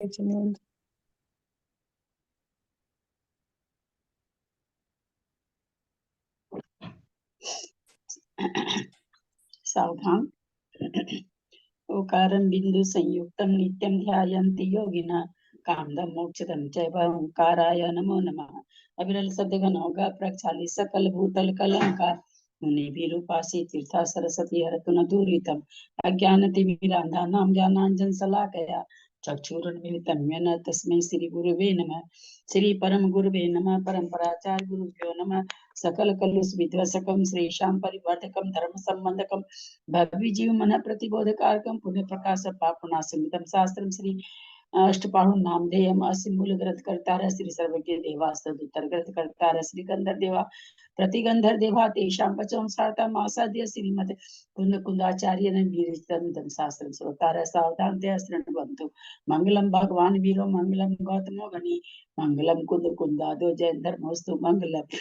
जिनेंद्र। सावधान। ओकारं बिंदु संयुक्तं नित्यं ध्यायन्ति योगिनः कामदं मोक्षदं चैव ओंकाराय नमो नमः। अविरल सद्गन होगा प्रक्षाली सकल भूतल कलंकार मुनि विरूपासी तीर्था सरस्वती हरतु न दूरितम अज्ञान तिमिरांधानां ज्ञानांजन शलाकया चक्षुरुन्मिलितं येन तस्मै श्री गुरुवे नमः। श्री परम गुरुवे नमः। परम्पराचार्य गुरुभ्यो नमः। सकल कलुष विध्वसकम श्रीशां परिवर्धकम धर्म संबंधकम भव्य जीव मन प्रतिबोधकारकम पुण्य प्रकाश पापनाशमिदं शास्त्रम श्री अष्टपाहु नामधेयम अस्य मूल ग्रंथ कर्तार श्री सर्वज्ञ देवास्तुतर ग्रंथ कर्तार श्री गंधर्व देवा प्रतिगंधर देवा तेषां पचम सार्थम आसाद्य श्रीमद कुंद कुंदाचार्य ने विरचितम शास्त्रम श्रोतार सावधान ते शृण्वन्तु मंगलम भगवान वीरो मंगलम गौतमो गणी मंगलम कुंद कुंदादो जयधर्मोस्तु मंगलम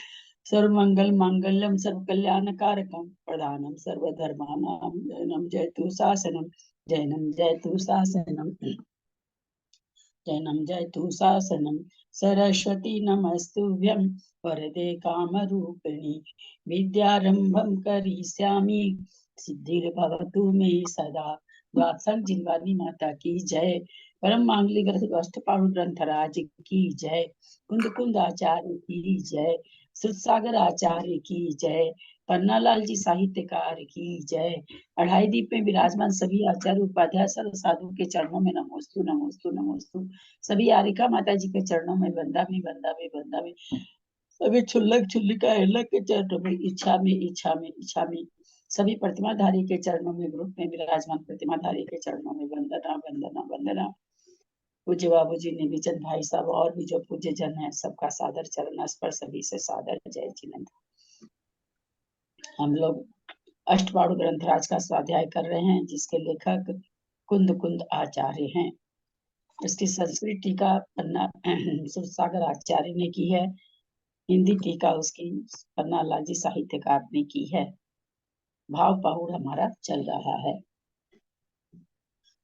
सर्वमंगल मांगल्यम सर्व कल्याण कारकम प्रधानम सर्वधर्मानां जैनम जयतु शासनम जैनम जयतु शासनम जैनम जयतु शासनम सरस्वती नमस्तुभ्यं वरदे कामरूपिणी विद्यारंभं करिष्यामि सिद्धिर्भवतु मे सदा। द्वादश जिनवानी माता की जय। परम मांगलिक अष्टपाहु ग्रंथराज की जय। कुंद कुंद आचार्य की जय। सुरसागर आचार्य की जय। पन्नालाल जी साहित्यकार की जय। अढ़ाई दीप में विराजमान सभी आचार्य उपाध्याय सर्व साधु के चरणों में नमोस्तु नमोस्तु नमोस्तु। सभी आरिका माता जी के चरणों में बंदा में बंदा में बंदा में सभी छुल्लक छुल्लिका हिल्लक के चरणों में इच्छा में इच्छा में इच्छा में सभी प्रतिमाधारी के चरणों में ग्रुप में विराजमान प्रतिमाधारी के चरणों में वंदना वंदना वंदना। पूज्य बाबू जी निविचंद भाई साहब और भी जो पूज्य जन है सबका सादर चरण स्पर्श सभी से सादर जय जिनेंद्र। हम लोग अष्टपाहु ग्रंथराज का स्वाध्याय कर रहे हैं जिसके लेखक कुंद कुंद आचार्य हैं। इसकी संस्कृत टीका पन्ना सुरसागर आचार्य ने की है। हिंदी टीका उसकी पन्ना लालजी साहित्यकार ने की है। भाव पहुड़ हमारा चल रहा है।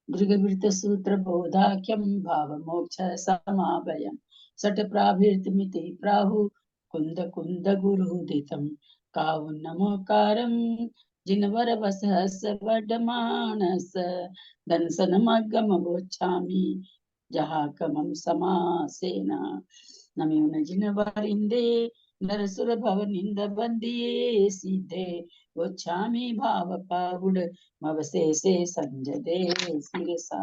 दृगवृत सूत्र बोधाख्यम भाव मोक्ष समावयम सट प्राभृतमिति प्राहु कुंद कुंद गुरुदितम काव नमोकारम जिनवर वसहस वडमानस दंसनमगम गोच्छामि जहा कमम समासेना नम्यून जिनवरिंदे नरसुर भव निंद बंदिये सीधे गोच्छामि भाव पाहुड़ मवसे से संजदे सिरसा।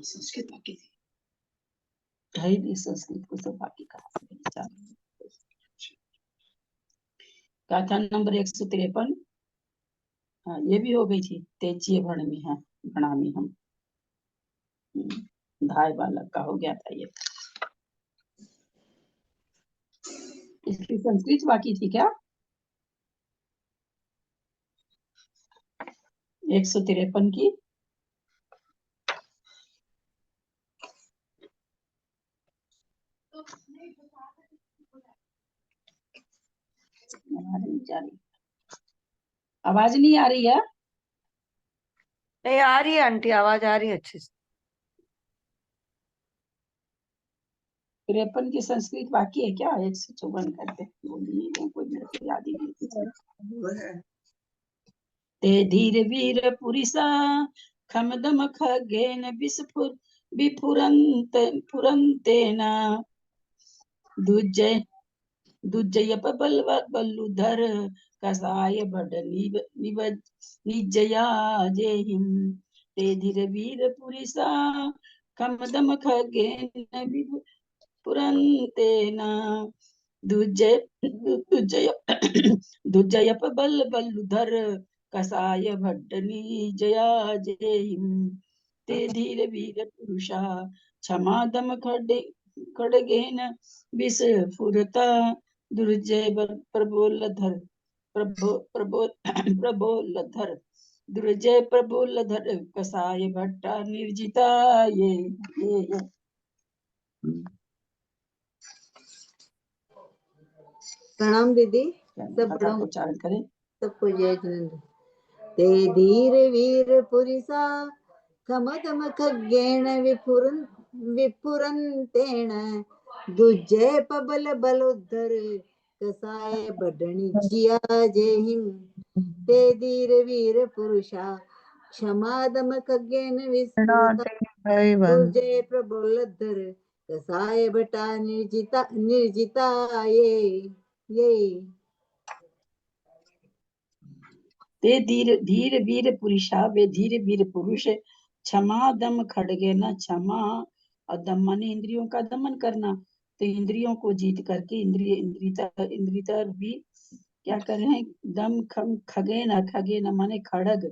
संस्कृत बाकी थी है नहीं। संस्कृत को तो बाकी कहा गाथा नंबर 153। हाँ ये भी हो गई थी। तेजीय भणमी है भणामी हम धाय बालक का हो गया था ये। इसकी संस्कृत बाकी थी क्या? 153 की आवाज नहीं आ रही है? नहीं आ रही है आंटी, आवाज आ रही है अच्छे से। 53 की संस्कृत बाकी है क्या? 154 करते बोलिए कोई मेरे को याद ही नहीं। ते धीर वीर पुरिसा खमदम खगेन विस्फुर विफुरंत फुरंतेना दुजय दुजयप बल्लुधर कसाय बड निजया जेहिम। ते धीर वीर पुरिसा खमदम खगेन विफुरंतेना दुजय दुजयप बल्लुधर कसाय भड्डनी जया जेहिम। ते धीर वीर पुरुषा क्षमादम खड्डे खड्गेन विस्फुरता दुर्जय प्रबोलधर प्रबोलधर दुर्जय प्रबोलधर कसाय भट्टा निर्जिता ये। प्रणाम दीदी। सब बड़ों उच्चारण करें। सबको जय जिनेंद्र। ते धीर वीर पुरिसा खम खम खगेण विपुरंतेण दुजय पबल बलोद्धर कसाय बडणी जिया जय हिंद। ते धीर वीर पुरुषा क्षमा दम खगेन विस्फुरता दुर्जय प्रबोलधर कसाय भटा निर्जिता ये। ते धीर वीर पुरुषा, वे धीर वीर पुरुष, क्षमा दम खड़गे न, क्षमा और दम माने इंद्रियों का दमन करना। तो इंद्रियों को जीत करके इंद्रियता भी क्या कर रहे हैं, दम खम खगे न माने खड़ग,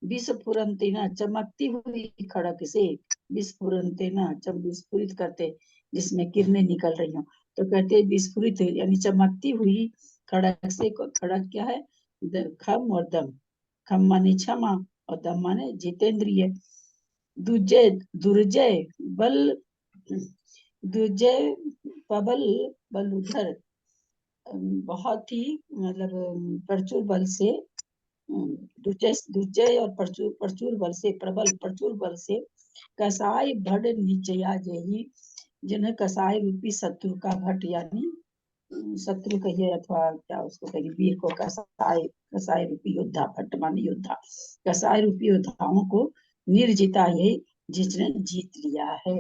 विस्फुरंतेना चमकती हुई खड़ग से, विस्फुरंतेना जब विस्फुरित करते जिसमें किरणें निकल रही हो, तो कहते विस्फुरित यानी चमकती हुई खड़ग से। खड़ग क्या है, खम और दम। खम माने क्षमा और दम माने जितेंद्रिय। दुर्जय दुर्जय बल, दुर्जय प्रबल बलुधर, बहुत ही मतलब प्रचुर बल से, दुर्जय और प्रचुर बल से, प्रचुर बल से, कसाय भट निचया जही, जिन्हें कसाय रूपी शत्रु का भट यानी शत्रु कहिए अथवा क्या उसको कहिए, वीर को कसाय रूपी योद्धा, भट माने योद्धा, कसाय रूपी योद्धाओं को निर्जिता यही जिसने जीत लिया है,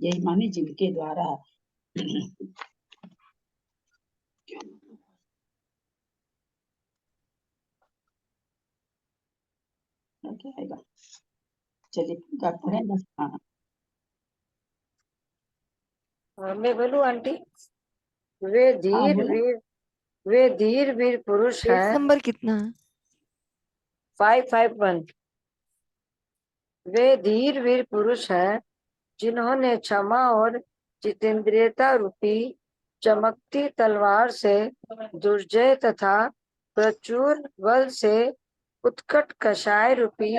यही माने जिनके द्वारा। क्या आएगा, चलिए पढ़े बस। हाँ मैं बोलूं आंटी, वे धीर वीर पुरुष पेज है। नंबर कितना है? 551। वे धीर वीर पुरुष है जिन्होंने क्षमा और जितेंद्रियता रूपी चमकती तलवार से दुर्जय तथा प्रचुर बल से उत्कट कषाय रूपी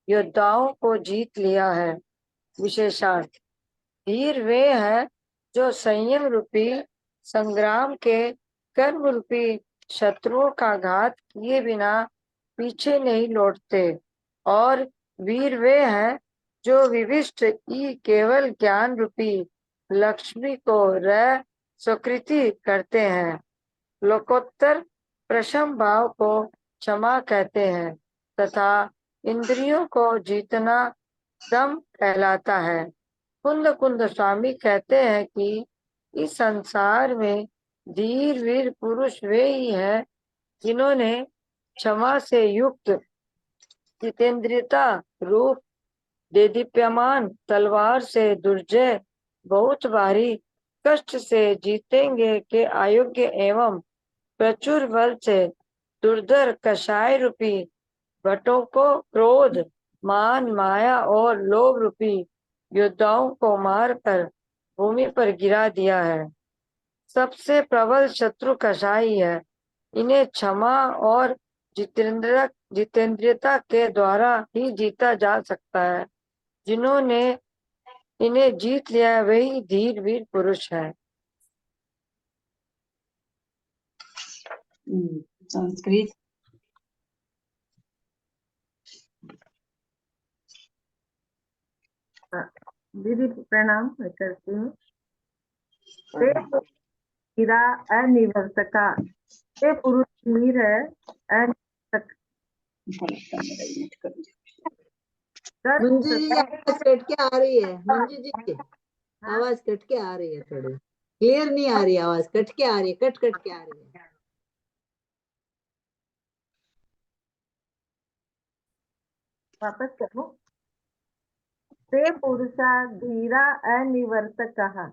योद्धाओं को जीत लिया है। विशेषार्थ, धीर वे हैं जो संयम रूपी संग्राम के कर्म रूपी शत्रुओं का घात किए बिना पीछे नहीं लौटते, और वीर वे हैं जो विविष्ट केवल ज्ञान रूपी लक्ष्मी को स्वीकृति करते हैं। लोकोत्तर प्रशम भाव को क्षमा कहते हैं तथा इंद्रियों को जीतना दम कहलाता है। कुंद स्वामी कहते हैं कि इस संसार में धीर वीर पुरुष वे ही हैं जिन्होंने क्षमा से युक्त जितेंद्रियता रूप देदीप्यमान तलवार से दुर्जय बहुत भारी कष्ट से जीतेंगे के अयोग्य एवं प्रचुर बल से दुर्धर कषाय रूपी भट्टों को क्रोध मान माया और लोभ रूपी योद्धाओं को मारकर भूमि पर गिरा दिया है। सबसे प्रबल शत्रु कषाई है। इन्हें क्षमा और जितेंद्रियता के द्वारा ही जीता जा सकता है। जिन्होंने इन्हें जीत लिया वही धीर वीर पुरुष है। संस्कृत। दीदी प्रणाम, मैं करती हूँ। हीरा अनिवर्तका, ये पुरुष वीर है अनिवर्तक। मंजू जी आवाज कट के आ रही है। मंजू जी आवाज कट के आ रही है, थोड़ी क्लियर नहीं आ रही, आवाज कट के आ रही है, कट के आ रही है। वापस करो। ते पुरुषा धीरा अनिवर्तकः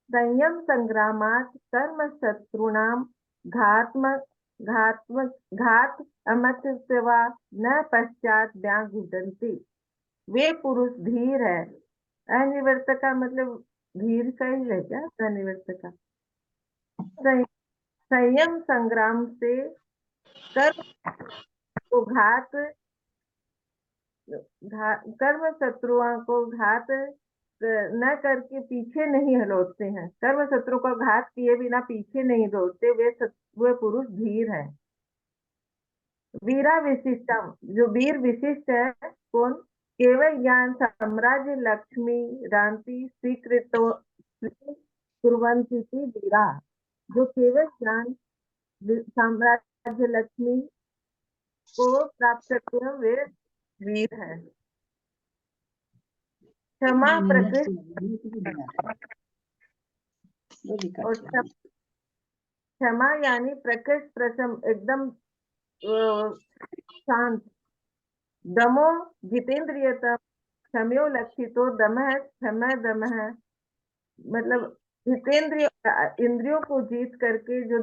संयम संग्रामात् कर्म शत्रूणां घात अमृतस्वा न पश्चात व्याघुटन्ति। वे पुरुष धीर है। अनिवर्तका मतलब धीर का ही है क्या अनिवर्त का? संयम संग्राम से कर्म को कर्म शत्रुओं को घात न करके पीछे नहीं लौटते हैं। कर्म शत्रु को घात किए बिना पीछे नहीं लौटते, वे पुरुष धीर है। वीरा विशिष्टम, जो वीर विशिष्ट है कौन? केवल ज्ञान साम्राज्य लक्ष्मी रांति स्वीकृतो कुर्वन्ति वीरा, जो केवल ज्ञान साम्राज्य लक्ष्मी को प्राप्त करते हैं वे वीर है। क्षमा प्रकृति और क्षमा यानी प्रकृति प्रसम एकदम शांत। दमो जितेंद्रियतम, क्षम्यो लक्षितो दम है, क्षमा दम है मतलब जितेंद्रिय इंद्रियों को जीत करके जो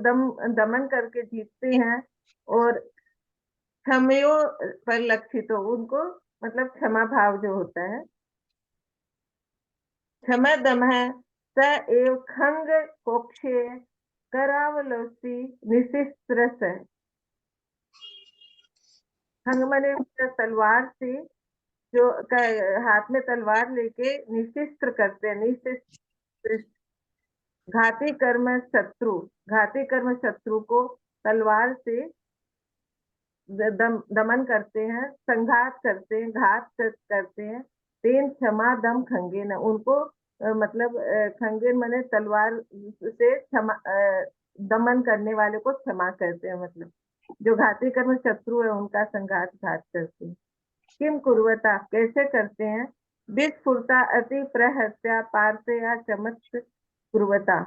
दमन करके जीतते हैं, और क्षम्यो पर लक्षित हो उनको मतलब क्षमा भाव जो होता है। क्षमा दम है स एव खंग कोक्षे करावलोसी निशिस्त्रस है। खंग मने तलवार से जो हाथ में तलवार लेके निशिस्त्र करते हैं। निशिस्त्र घाती कर्म शत्रु, घाती कर्म शत्रु को तलवार से दमन करते हैं, संघात करते हैं, घात करते हैं। तेन क्षमा दम खंगेन, उनको मतलब खंगेन माने तलवार से क्षमा दमन करने वाले को क्षमा करते हैं, मतलब जो घाती कर्म शत्रु है उनका संघात घात करते हैं। किम कुर्वता, कैसे करते हैं? विस्फुरता अति प्रहत्या पार्थया चमत् कुर्वता,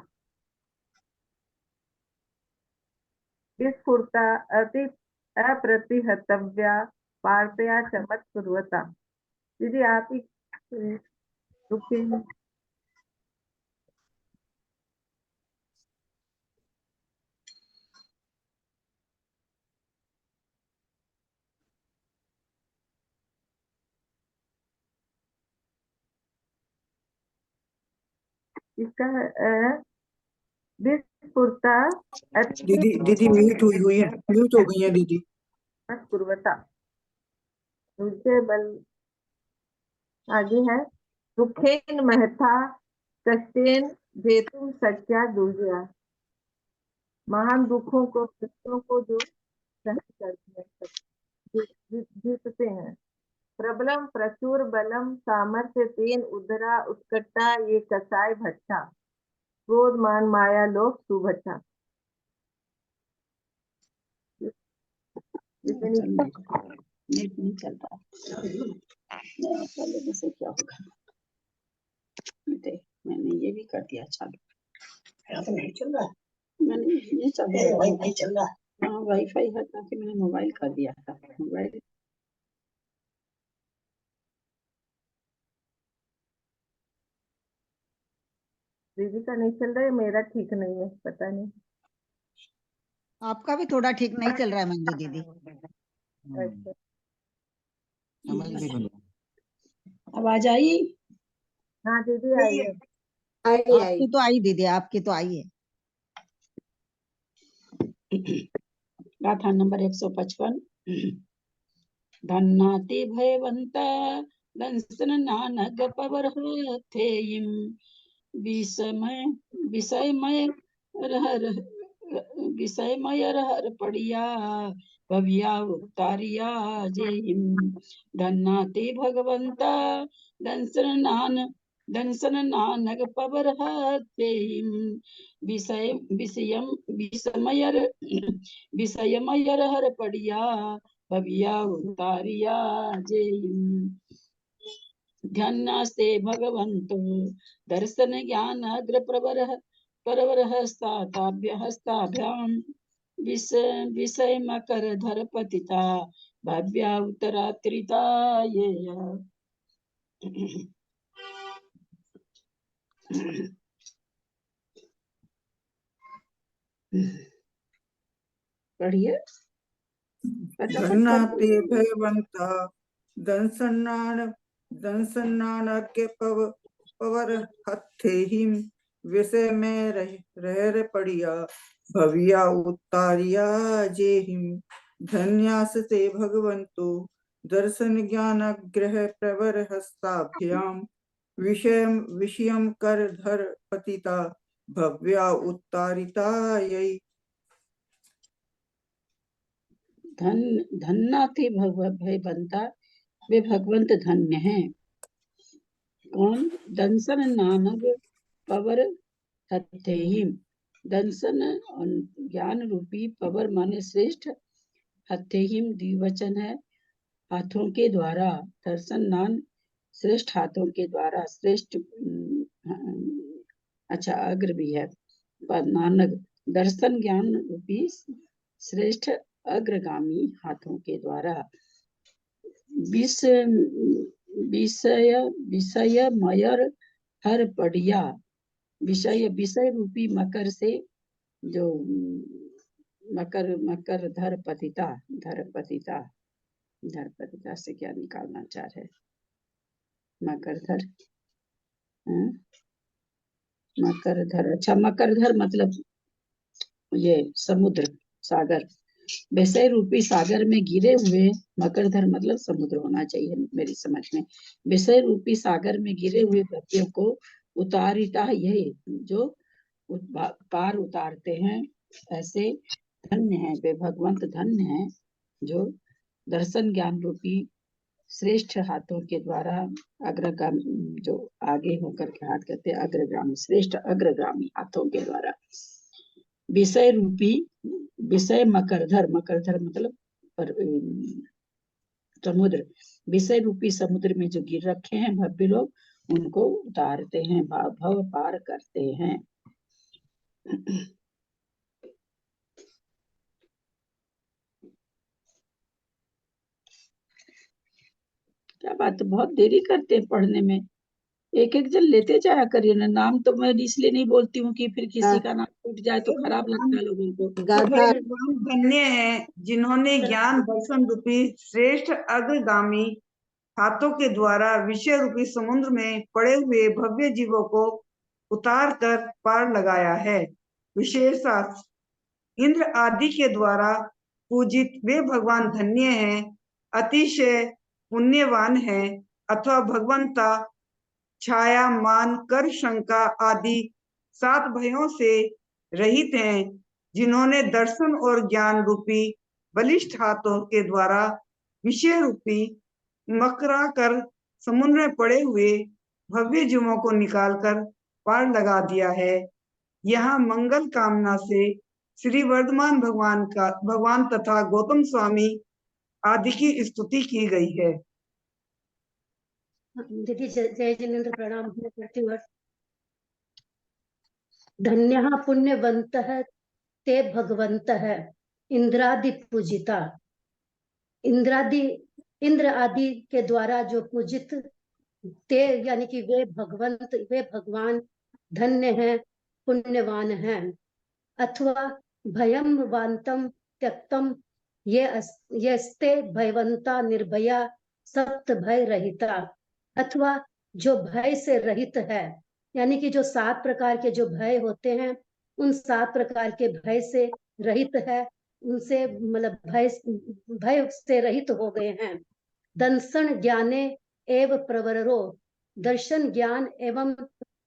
विस्फुरता अति अप्रतिहतव्या पार्थया चमत् कुर्वता। दीदी आप ही रुकिए। इसका विस्फुरता दीदी दीदी म्यूट हुई है, म्यूट हो गई है दीदी। कुर्वता दूसरे बल आगे है। दुखेन महथा कष्टेन जेतुम सच्चा दुर्जया, महान दुखों को कष्टों को जो सहन करते हैं जीतते हैं। प्रबलम प्रचुर बलम सामर्थ्य तेन उदरा उत्कटा ये कसाय भट्टा, क्रोध मान माया लोभ सुभट्टा। नेट नहीं चल रहा, चलो से क्या होगा। मैंने ये भी कर दिया चालू, नहीं चल रहा, मैंने ये चल रहा, वाईफाई चल रहा। हाँ वाईफाई है, ताकि मैंने मोबाइल कर दिया था। मोबाइल दीदी का नहीं चल रहा है, मेरा ठीक नहीं है, पता नहीं। आपका भी थोड़ा ठीक नहीं चल रहा है मंजू दीदी। अच्छा आवाज आई? हाँ दीदी आई है। आपकी तो आई दीदी, आपकी तो आई है। गाथा नंबर 155। धन्नाति भयवंत दंसन नानक पवर थे विषमय विषयमय विषयमय रहर पड़िया भव्या उतारिया जय। धन्नाति भगवंता दंसन नानक पवर थे विषय विषयम विषमय विषयमय रहर पड़िया भव्या उतारिया जय। ध्यानास्ते भगवन्तो दर्शन ज्ञान अग्र प्रवर हस्ताभ्याम विषय मकर धर पतिता भव्या उत्तरात्रिता ये। पढ़िए। धन्नाते भयवंता दंसन्नान के पवर हत्थेहिम विषय में रह पड़िया भविया उतारिया जेहिम धन्यास ते भगवंतो दर्शन ज्ञान ग्रह प्रवर हस्ताभ्याम विषयम कर धर पतिता भव्या उत्तारिता यही। धन्ना थे भय बनता, वे भगवंत धन्य हैं। कौन? दंसन नानग पवर हथेहिम, दंसन और ज्ञान रूपी पवर माने श्रेष्ठ, हथेहिम द्विवचन है, हाथों के द्वारा, दर्शन नान श्रेष्ठ हाथों के द्वारा, श्रेष्ठ अच्छा अग्र भी है, पर नानक दर्शन ज्ञान रूपी श्रेष्ठ अग्रगामी हाथों के द्वारा, विषय मयर हर पड़िया, विषय रूपी मकर से, जो मकर धर पतिता से क्या निकालना चाह रहे? मकरधर, अच्छा मकरधर मतलब ये समुद्र सागर, विषय रूपी सागर में गिरे हुए, मकरधर मतलब समुद्र होना चाहिए मेरी समझ में, विषय रूपी सागर में गिरे हुए व्यक्तियों को उतारिता, यही जो पार उतारते हैं, ऐसे धन्य है वे भगवंत, धन्य है जो दर्शन ज्ञान रूपी श्रेष्ठ हाथों के द्वारा अग्रगामी, जो आगे होकर के हाथ करते हैं, अग्रगामी श्रेष्ठ अग्रगामी हाथों के द्वारा, विषय रूपी, विषय मकरधर मतलब समुद्र, विषय रूपी समुद्र में जो गिर रखे हैं भव्य लोग, उनको उतारते हैं, भव पार करते हैं। क्या बात, बहुत देरी करते हैं पढ़ने में, एक एक जन लेते जाया करिए ना। नाम तो मैं इसलिए नहीं बोलती हूँ कि फिर किसी का नाम टूट जाए तो खराब लगता है लोगों को। गाथा धन्य है जिन्होंने ज्ञान दर्शन रूपी श्रेष्ठ अग्रगामी हाथों के द्वारा विषय रूपी समुद्र में पड़े हुए भव्य जीवों को उतार कर पार लगाया है। विशेषार्थ इंद्र आदि के द्वारा पूजित वे भगवान धन्य हैं, अतिशय पुण्यवान हैं, अथवा भगवंता छाया मान कर शंका आदि 7 भयों से रहित हैं, जिन्होंने दर्शन और ज्ञान रूपी बलिष्ठ हाथों के द्वारा विषय रूपी मकरा कर समुद्र में पड़े हुए भव्य जीवों को निकालकर पार लगा दिया है। यहाँ मंगल कामना से श्री वर्धमान भगवान तथा गौतम स्वामी आदि की स्तुति की गई है। दीदी जय जिनेन्द्र प्रणाम करती हूँ। धन्यः पुण्यवन्तः ते भगवन्तः इंद्रादि पूजिता, इंद्र आदि के द्वारा जो पूजित, ते यानी कि वे भगवान धन्य हैं, पुण्यवान हैं, अथवा भयम वांतम त्यक्तम यस्ते भयवंता निर्भया सप्त भय रहिता, अथवा जो भय से रहित है, यानी कि जो 7 प्रकार के जो भय होते हैं, उन 7 प्रकार के भय से रहित है, उनसे मतलब भय से रहित हो गए हैं। दंसन ज्ञाने एव प्रवरो, दर्शन ज्ञान एवं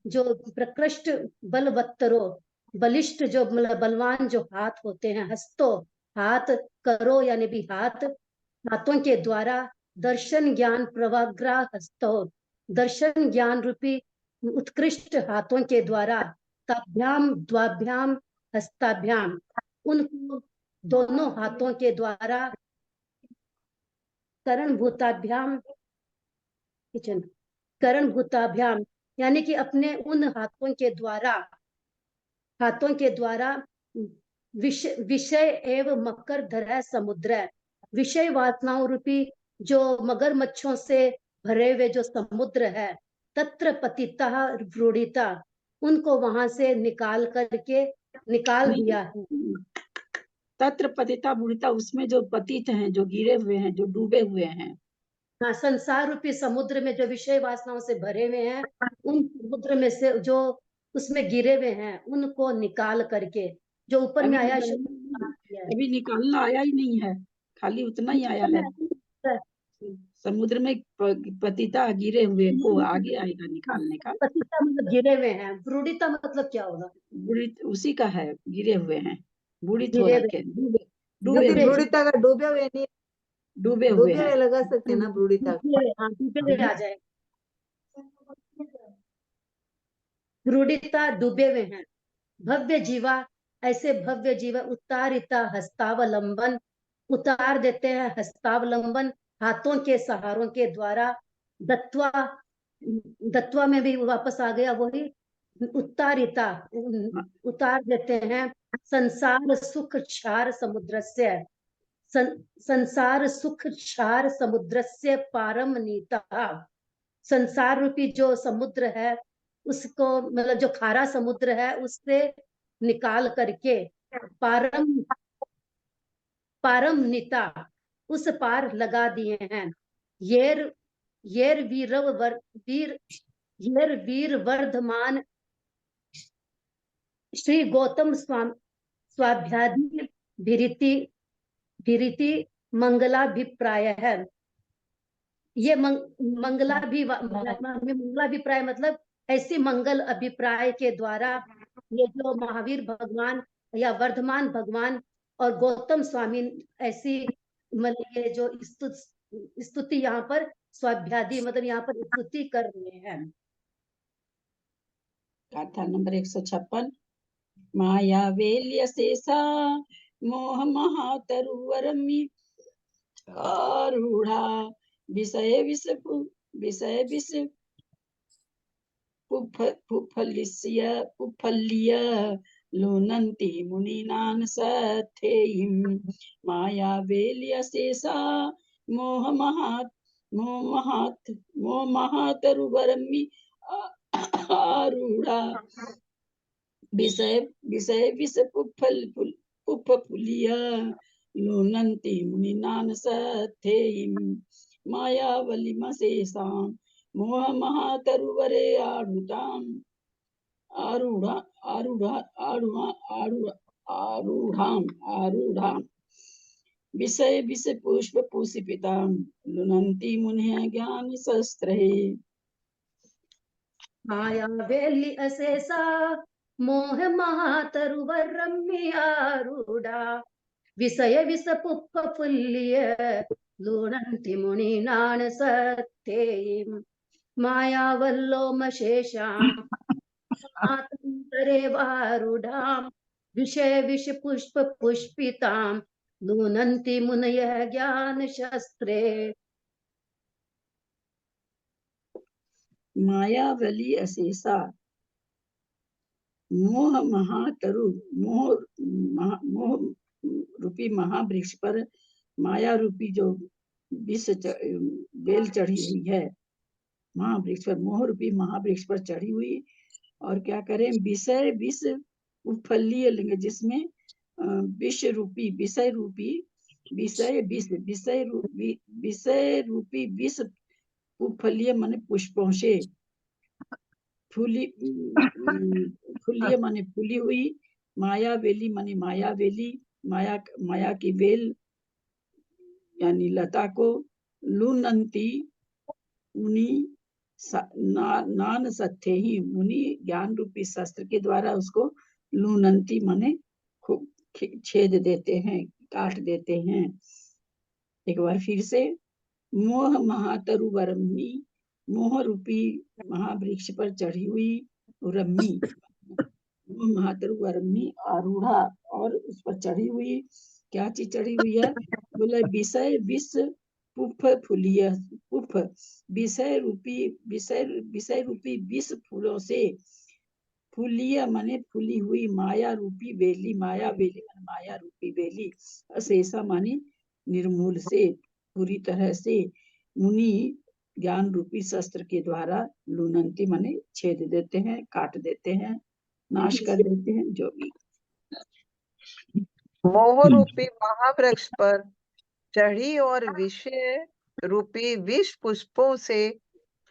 जो प्रकृष्ट बलवत्तरो, बलिष्ठ जो मतलब बलवान जो हाथ होते हैं, हस्तो हाथ, करो यानी भी हाथों के द्वारा, दर्शन ज्ञान प्रवाग्रा हस्तो, दर्शन ज्ञान रूपी उत्कृष्ट हाथों के द्वारा, ताभ्याम द्वाभ्याम हस्ताभ्याम, उनको दोनों हाथों के द्वारा, करण भूताभ्याम यानी कि अपने उन हाथों के द्वारा विषय एवं मकर धरा समुद्र, विषय वासनाओं रूपी जो मगरमच्छों से भरे हुए जो समुद्र है, तत्र पतिता रूढ़िता, उनको वहां से निकाल दिया है। तत्र पतिता मूढ़िता, उसमें जो पतित हैं, जो गिरे हुए हैं, जो डूबे हुए हैं, हाँ, संसार रूपी समुद्र में जो विषय वासनाओं से भरे हुए हैं, उन समुद्र में से जो उसमें गिरे हुए हैं उनको निकाल करके, जो ऊपर में आया अभी निकालना आया ही नहीं है, खाली उतना ही आया है। समुद्र में पतिता गिरे हुए को आगे आएगा निकालने का। पतिता मतलब गिरे हुए हैं, ब्रूढ़िता मतलब क्या होगा? बुढ़ी उसी का है, गिरे हुए हैं, बुढ़ित हो गिरे रखे, हुए, डूबे क्योंकि हुए, ब्रूढ़िता का डूबे हुए नहीं, डूबे हुए डूबे हैं। हुए लगा सकते हैं ना ब्रूढ़िता को। डूबे हुए, हाँ, डूबे हुए आ जाए। ब्रूढ़िता डूबे हुए हैं। भव्य जीवा, ऐसे भव्य जीवा उतारिता हस्तावलंबन, उतार देते हैं हस्तावलंबन, हाथों के सहारों के द्वारा। दत्वा, दत्वा में भी वापस आ गया वही, उतारिता, उतार देते हैं। संसार सुख क्षार समुद्र से, संसार सुख क्षार समुद्र से पारम नीता। संसार रूपी जो समुद्र है उसको, मतलब जो खारा समुद्र है उससे निकाल करके पारम, पारम नीता, उस पार लगा दिए हैं। येर, येर वीरव वर, वीर, येर वीर वर्धमान श्री गौतम स्वाध्याधि भिरिति, भिरिति मंगलाभिप्राय है। ये मंगलाभिप्राय मतलब ऐसी मंगल अभिप्राय के द्वारा ये जो महावीर भगवान या वर्धमान भगवान और गौतम स्वामी ऐसी, मतलब ये जो स्तुति यहाँ पर स्वाध्यादि मतलब यहाँ पर स्तुति कर रहे हैं। गाथा नंबर 156। माया वेल्य शेषा मोह महातरुवरमि आरूढ़ा विषय विष पुफल्य लुनन्ति मुनीनां सथेयिं। माया वेल्य शेषा मोह महातरुवरमि आरूढ़ा विषय विष पुफल्य लुनन्ति मुनीनां सथेयिं। मायावलिमशेषां मोह महातरुवरे आरूढ़ां विषय विष पुष्प पुष्पितां लुनन्ति मुनयः ज्ञान शस्त्रे। माया वेली अशेषा मोह महातरुवर रम्यारूढ़ा विषय विष पुष्पफुल्य लुनन्ति मुनीनां सत्येयिं। मायावल्लोमशेषां आतंतरे वारूढ़ां विषय विष पुष्प पुष्पितां लुनन्ति मुनयः ज्ञान शस्त्रे। मायावली अशेषा मोह महातरु, मोह रूपी महावृक्ष पर माया रूपी जो विष बेल चढ़ी हुई है, महावृक्ष पर, मोह रूपी महावृक्ष पर चढ़ी हुई। और क्या करें, विषय विष उफल्य लेंगे जिसमें विष रूपी, विषय रूपी, विषय विष, विषय रूपी विष उफल्य माने पुष्पों से, फूलिय माने फूली हुई, माया वेली माने माया वेली, माया की वेल यानी लता को, लुनंती मुनि नान सत्य ही, मुनि ज्ञान रूपी शस्त्र के द्वारा उसको लुनंती माने छेद देते हैं, काट देते हैं। एक बार फिर से, मोह महातरुवरम्मी, मोह रूपी महावृक्ष पर चढ़ी हुई, रम्मी मोह महातरुवरम्मी आरूढ़ा, और उस पर चढ़ी हुई, क्या चीज चढ़ी हुई है, बोले विषय विष पुफ फुलिय, पुफ विषय रूपी विष फूलों से, फुलिय माने फूली हुई, माया रूपी बेली, माया बेली माने माया रूपी बेली, अशेषा माने निर्मूल से, पूरी तरह से, मुनि ज्ञान रूपी शस्त्र के द्वारा लुनंती माने छेद देते हैं, काट देते हैं, नाश कर देते हैं, जो भी। मोह रूपी महावृक्ष पर चढ़ी और विषय रूपी विष पुष्पों से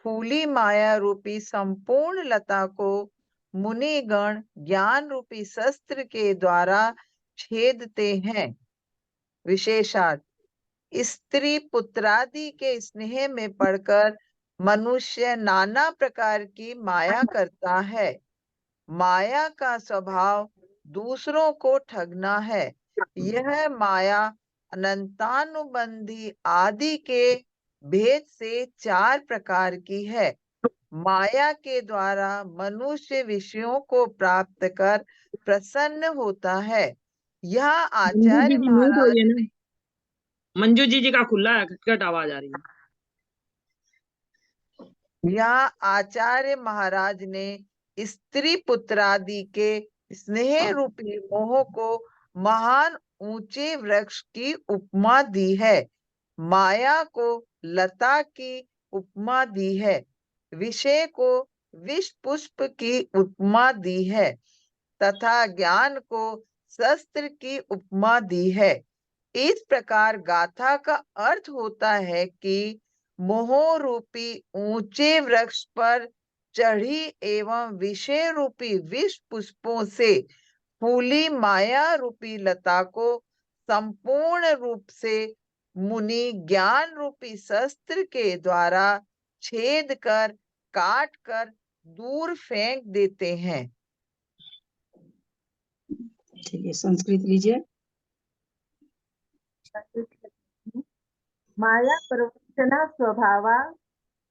फूली माया रूपी संपूर्ण लता को मुनिगण ज्ञान रूपी शस्त्र के द्वारा छेदते हैं। विशेषार्थ, स्त्री पुत्रादि के स्नेह में पड़कर मनुष्य नाना प्रकार की माया करता है। माया का स्वभाव दूसरों को ठगना है। यह माया अनंतानुबंधी आदि के भेद से 4 प्रकार की है। माया के द्वारा मनुष्य विषयों को प्राप्त कर प्रसन्न होता है। यह आचार्य महाराज ने मंजू जी का खुला है, खटखट आवाज आ रही है। यहाँ आचार्य महाराज ने स्त्री पुत्रादि के स्नेह रूपी मोह को महान ऊंचे वृक्ष की उपमा दी है। माया को लता की उपमा दी है। विषय को विष पुष्प की उपमा दी है तथा ज्ञान को शस्त्र की उपमा दी है। इस प्रकार गाथा का अर्थ होता है कि मोह रूपी ऊंचे वृक्ष पर चढ़ी एवं विषय रूपी विष पुष्पों से फूली माया रूपी लता को संपूर्ण रूप से मुनि ज्ञान रूपी शस्त्र के द्वारा छेद कर काट कर दूर फेंक देते हैं। ठीक है, संस्कृत लीजिए। माया प्रवचना स्वभावा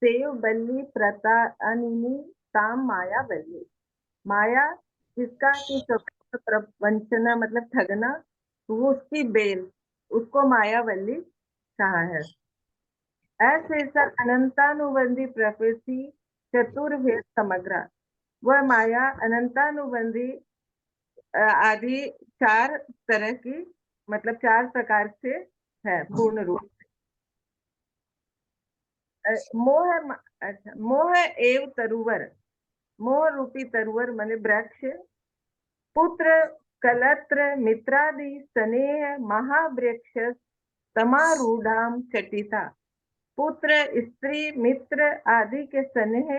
सेव बल्ली प्रता अनिनी ताम माया बल्ली। माया जिसका कि स्वभाव प्रवंचना मतलब ठगना, वो उसकी बेल, उसको मायावल्ली कहा है। ऐसे स अनंतानुबंधी प्रकृति चतुर्वेद समग्र। वह माया अनंतानुबंधी आदि 4 तरह की मतलब 4 प्रकार से है पूर्ण रूप। मोह अच्छा, मोह एव तरुवर, मोह रूपी तरुवर माने वृक्ष, पुत्र कलत्र मित्रादि स्नेह महावृक्ष तमारूढ़ाम चटिता। पुत्र स्त्री मित्र आदि के स्नेह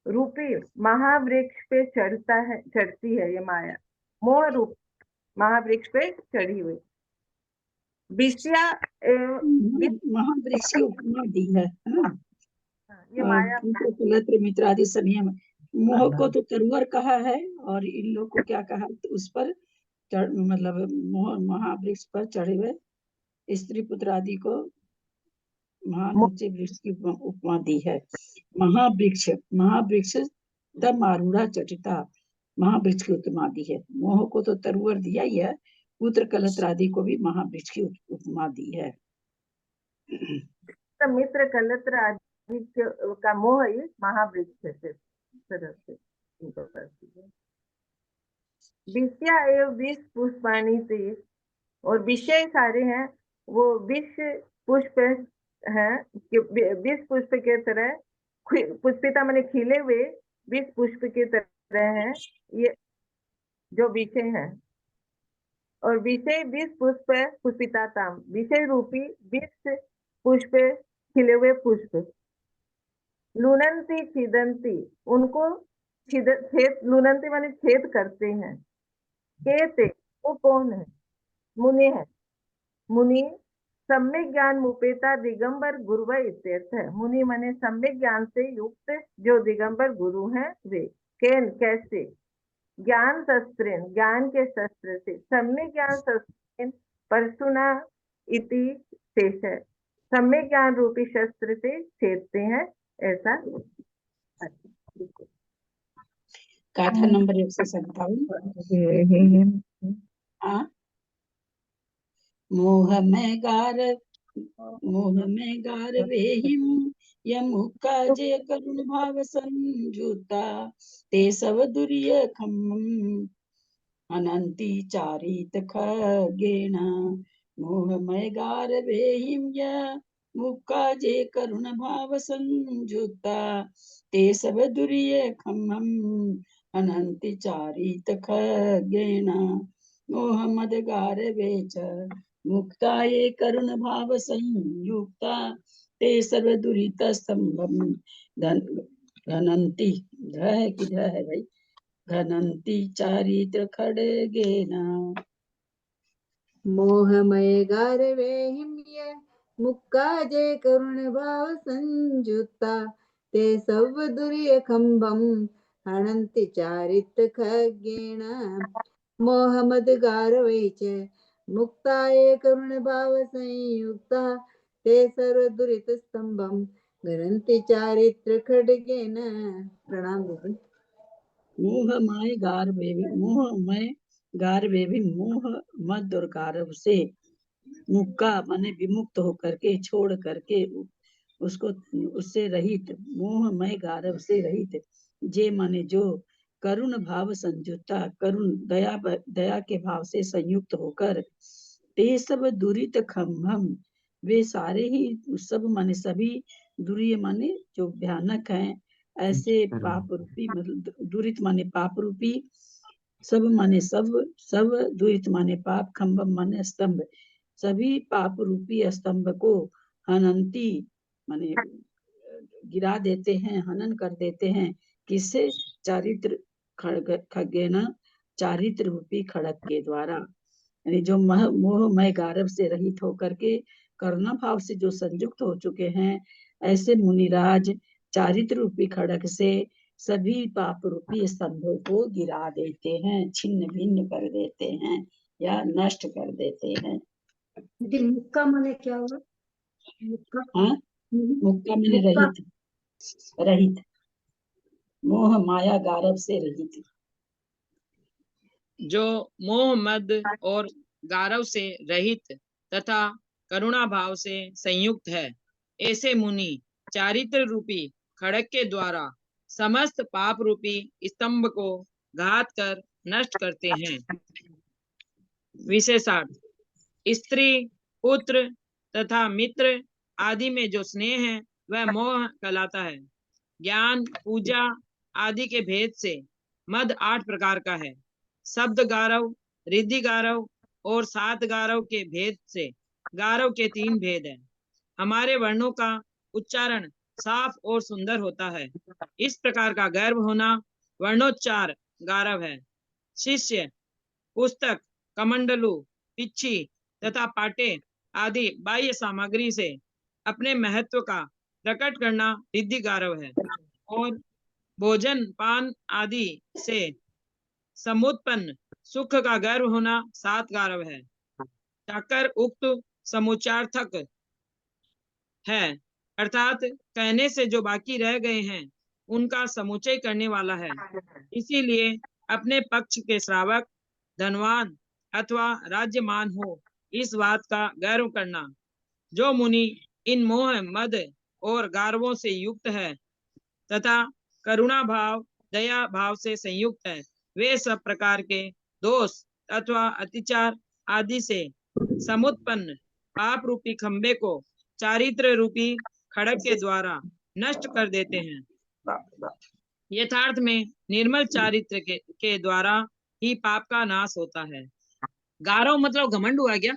रूपी महावृक्ष पे चढ़ती है ये माया। मोह रूप महावृक्ष पे चढ़ी हुई विषया महावृक्ष की उपमा दी है ना? ये माया पुत्र मित्र आदि स्नेह। मोह को तो तरुवर कहा है और इन लोग को क्या कहा, तो उस पर मतलब मोह महावृक्ष पर चढ़े हुए स्त्री पुत्र आदि को महान ऊंचे वृक्ष की उपमा दी है। महावृक्ष, महावृक्ष तब आरूढ़ा चटिता, महावृक्ष की उपमा दी है। मोह को तो तरुवर दिया ही है, पुत्र कलत्र आदि को भी महावृक्ष की उपमा दी है। मित्र कलत्र आदि का मोह ही महावृक्ष है। विषया एवं विष पुष्पाणी से, और विषय सारे हैं वो विष पुष्प हैं, विष पुष्प के तरह पुष्पिता माने खिले हुए विष पुष्प के तरह हैं ये जो विषय हैं। और विषय विष पुष्प पुष्पिता ताम, विषय रूपी विष पुष्प खिले हुए पुष्प। लुनंती छिदंती, उनको छेद, लुनंती माने छेद करते हैं। केते, वो कौन है? मुनि है। मुनि सम्यक ज्ञान मुपेता दिगंबर गुरु इत्यर्थ है। मुनि माने सम्यक ज्ञान से युक्त जो दिगंबर गुरु हैं वे। केन, कैसे? ज्ञान शस्त्र, ज्ञान के शस्त्र से। सम्यक ज्ञान शस्त्र परसुना इति शेष है। सम्यक ज्ञान रूपी शस्त्र से छेदते हैं, ऐसा। गाथा नंबर 157। मोह में गार वेहिम यमुका जे करुण भाव संजुता ते सब दुर्य खम अनंती चारित खगेण। मोहमय गार वेहिम यमुका जे करुण भाव संजुता ते सब दुर्य खम अनंती चारित खगेण। मोहम्मद गार वेच मुक्ता ये करुण भाव संयुक्ता ते सर्वदुरित स्तंभम घनंती ध है कि ध है भाई घनंती चारित्र खड्गेन मोहमय गारवे हिम्य मुक्का जय करुण भाव संयुक्ता ते सब दुर्य खंभम हणन्ति चारित्र खड्गेन मोहमद गारवे च मुक्ताय करुण भाव संयुक्ता ते सर्व दुरित स्तंभम घनन्ति चारित्र खड्गेन। प्रणाम दीदी। मोहमय गारवे भी मोह मद और गारव से मुक्का माने विमुक्त होकर के छोड़ करके उसको उससे रहित मोहमय गारव से रहित जे माने जो करुण भाव संयुक्ता करुण दया के भाव से संयुक्त होकर ते सब दुरित खंभम वे सारे ही सब माने सभी दुर्य माने जो भयानक हैं ऐसे पाप रूपी मतलब दुरित माने पाप रूपी सब माने सब दुरित माने पाप खंभम माने स्तंभ सभी पाप रूपी स्तंभ को हनंती माने गिरा देते हैं हनन कर देते हैं किससे चारित्र खड्गेन चारित्र रूपी खड़ग के द्वारा यानी जो मोहमय गारव से रहित होकर के करुणा भाव से जो संयुक्त हो चुके हैं ऐसे मुनिराज चारित्र रूपी खड़ग से सभी पाप रूपी स्तंभों को गिरा देते हैं छिन्न भिन्न कर देते हैं या नष्ट कर देते हैं। दीदी मुक्का माने क्या हुआ? मुक्का हाँ मुक्का माने रहित रहित मोह माया गारव से रहित जो मोह मद और गारव से रहित तथा करुणा भाव से संयुक्त है ऐसे मुनि चारित्र रूपी खड़ग के द्वारा समस्त पाप रूपी स्तंभ को घात कर नष्ट करते हैं। विशेषार्थ स्त्री पुत्र तथा मित्र आदि में जो स्नेह है वह मोह कहलाता है। ज्ञान पूजा आदि के भेद से मद 8 प्रकार का है। शब्द गारव रिद्धि गारव और 7 गारव के भेद से गारव के 3 भेद हैं। हमारे वर्णों का उच्चारण साफ और सुंदर होता है। इस प्रकार का गर्व होना वर्णोच्चार गारव है। शिष्य पुस्तक कमंडलू पिच्छी तथा पाटे आदि बाह्य सामग्री से अपने महत्व का प्रकट करना रिद्धि गारव है और भोजन पान आदि से समुत्पन्न सुख का गर्व होना 7 गारव है। चाकर उक्त समुच्चार्थक है अर्थात कहने से जो बाकी रह गए हैं उनका समुचय करने वाला है। इसीलिए अपने पक्ष के श्रावक धनवान अथवा राज्यमान हो इस बात का गर्व करना। जो मुनि इन मोह मद और गारवों से युक्त है तथा करुणा भाव दया भाव से संयुक्त है वे सब प्रकार के दोष अथवा अतिचार आदि से समुत्पन्न पाप रूपी खंबे को चारित्र रूपी खड़ग के द्वारा नष्ट कर देते हैं। यथार्थ में निर्मल चारित्र के द्वारा ही पाप का नाश होता है। गारव मतलब घमंड हुआ क्या?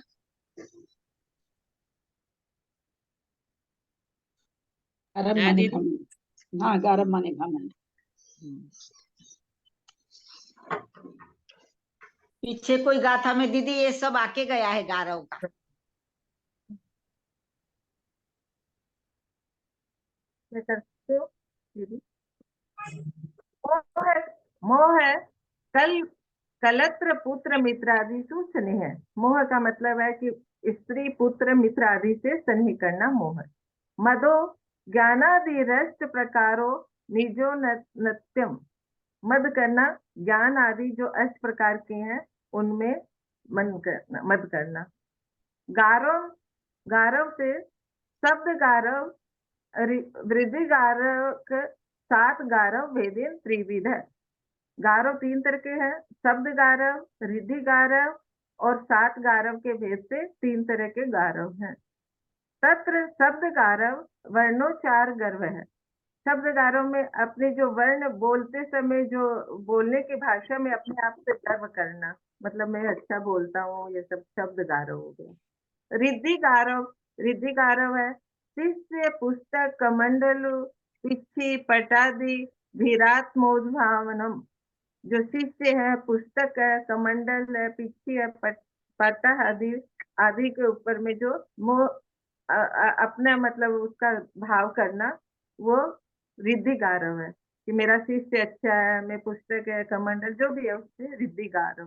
गारव माने घमंड। हाँ गारव माने घमंड। पीछे कोई गाथा में दीदी ये सब आके गया है गारव का। मैं करती हूँ दीदी। मोह है कलत्र पुत्र मित्र आदि से स्नेह है। मोह का मतलब है कि स्त्री पुत्र मित्र आदि से स्नेह करना मोह है। मदो ज्ञानादि रष्ट प्रकारो निजो नत्यम मद करना ज्ञान आदि जो 8 प्रकार के हैं उनमें मद करना। गारव से शब्द गारव वृद्धि गारव 7 गारव भेदेन त्रिविध है। गारव 3 तरह के हैं, शब्द गारव रिद्धि गारव और 7 गारव के भेद से 3 तरह के गारव हैं। तत्र शब्द गारव वर्णोच्चार गर्व है। शब्द गारव में अपने जो वर्ण बोलते समय जो बोलने की भाषा में अपने आप से गर्व करना, मतलब मैं अच्छा बोलता हूँ, ये सब शब्द गारव हो गया। रिद्धि गारव है शिष्य पुस्तक कमंडलु पिच्छी पटादि धीरात्मोद्भावनम। जो शिष्य है, पुस्तक है, कमंडल है, पिच्छी है, पटा आदि आदि के ऊपर में जो मोह अपना मतलब उसका भाव करना, वो रिद्धि गारव है कि मेरा शिष्य अच्छा है, मैं पुस्तक है, कमंडल जो भी है उससे रिद्धि गारव।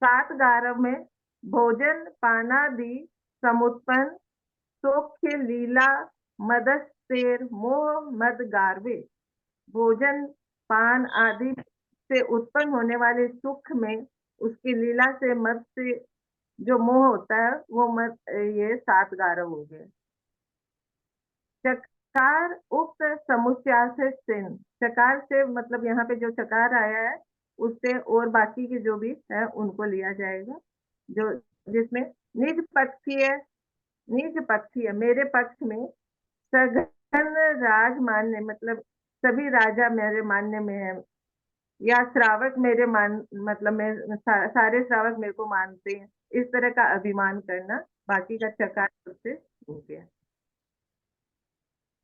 7 गारव में भोजन पानादि समुत्पन्न सौख्य लीला मदस्तेर मोह मद गारवे। भोजन पान आदि से उत्पन्न होने वाले सुख में उसकी लीला से मद से जो मोह होता है वो मद, ये 7 गारव हो गए। चकार उक्त समुच्चाय से, चकार से मतलब यहाँ पे जो चकार आया है उससे और बाकी के जो भी है उनको लिया जाएगा, जो जिसमें निज पक्षीय मेरे पक्ष में, सघन राज मान्य मतलब सभी राजा मेरे मान्य में है, या श्रावक मेरे मतलब मैं सारे श्रावक मेरे को मानते हैं, इस तरह का अभिमान करना बाकी का चकार से हो गया।